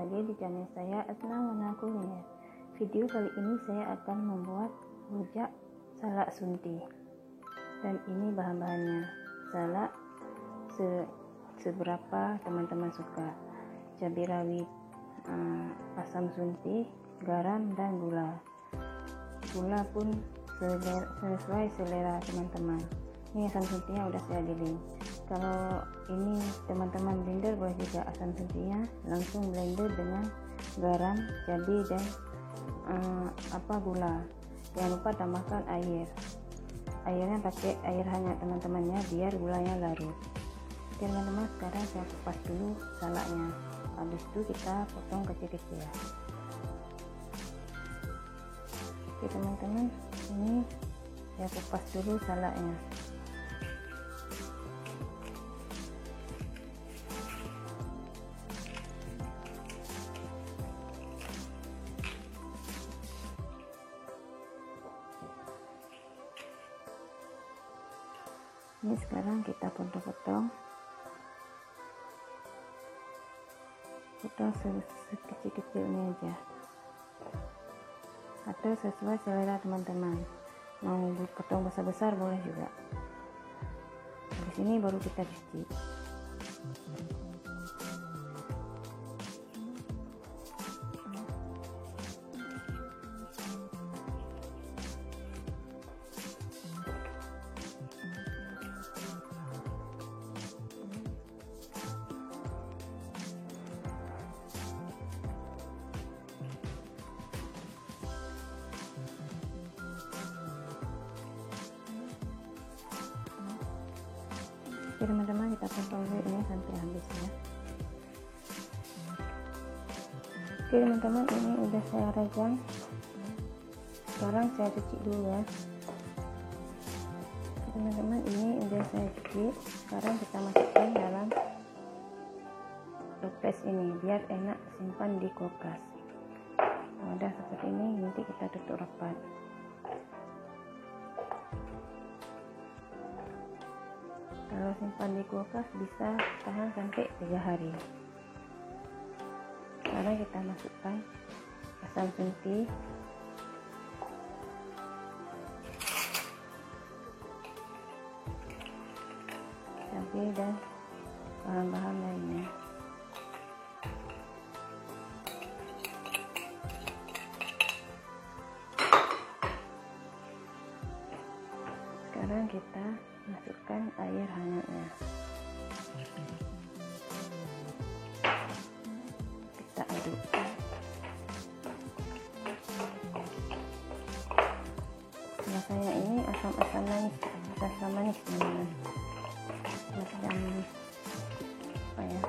lagi di channel saya Asna Wana Kuliner. Video kali ini saya akan membuat rujak salak sunti. Dan ini bahan-bahannya. Salak seberapa teman-teman suka. Cabai rawit, asam sunti, garam dan gula. Gula pun sesuai selera teman-teman. Ini asam suntinya udah saya giling. Kalau ini teman-teman blender boleh juga asam suntinya langsung blender dengan garam, cabai dan gula. Jangan lupa tambahkan air. Airnya pakai air hangat teman-temannya biar gulanya larut. Oke teman-teman, sekarang saya kupas dulu salaknya. Habis itu kita potong kecil-kecil. Oke teman-teman, ini saya kupas dulu salaknya. Ini sekarang kita potong sekecil-kecilnya aja, atau sesuai selera teman-teman. Mau potong besar-besar boleh juga. Di sini baru kita cuci. Oke teman-teman, kita potong dulu ini sampai habis ya. Oke teman-teman, ini udah saya rajang. Sekarang saya cuci dulu ya. Oke teman-teman, ini udah saya cuci. Sekarang kita masukkan dalam toples ini biar enak simpan di kulkas. Udah seperti ini, nanti kita tutup rapat. Kalau simpan di kulkas bisa tahan sampai 3 hari. Sekarang kita masukkan asam sunti, cabai dan bahan-bahan lainnya. Sekarang kita masukkan air hangatnya. Kita aduk. Rasanya ini asam manis teman-teman. Macam apa ya?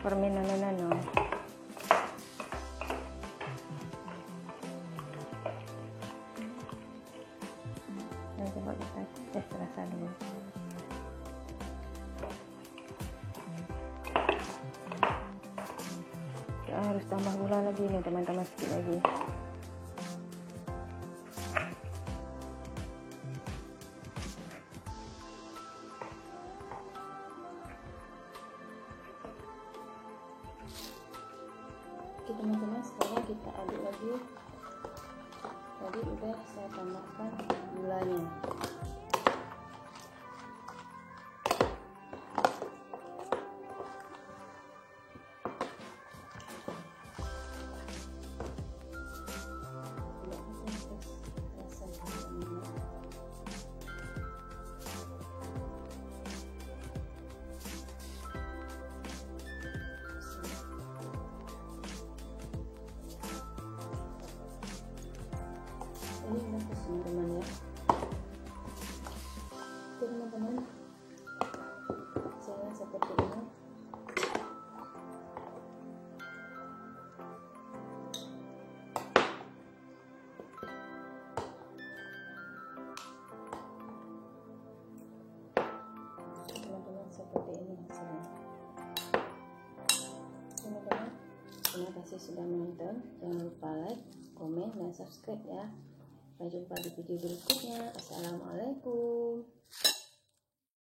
Permen nano. Coba kita tes rasa dulu. Kita harus tambah gula lagi nih teman-teman, sedikit lagi. Oke teman-teman, sekarang kita aduk lagi. Tadi udah saya tambahkan gulanya. Ini udah teman-teman ya. Oke teman-teman, saya seperti ini. Teman-teman, seperti ini hasilnya. Teman-teman, terima kasih sudah menonton. Jangan lupa like, komen, dan subscribe ya. Sampai jumpa di video berikutnya. Assalamualaikum.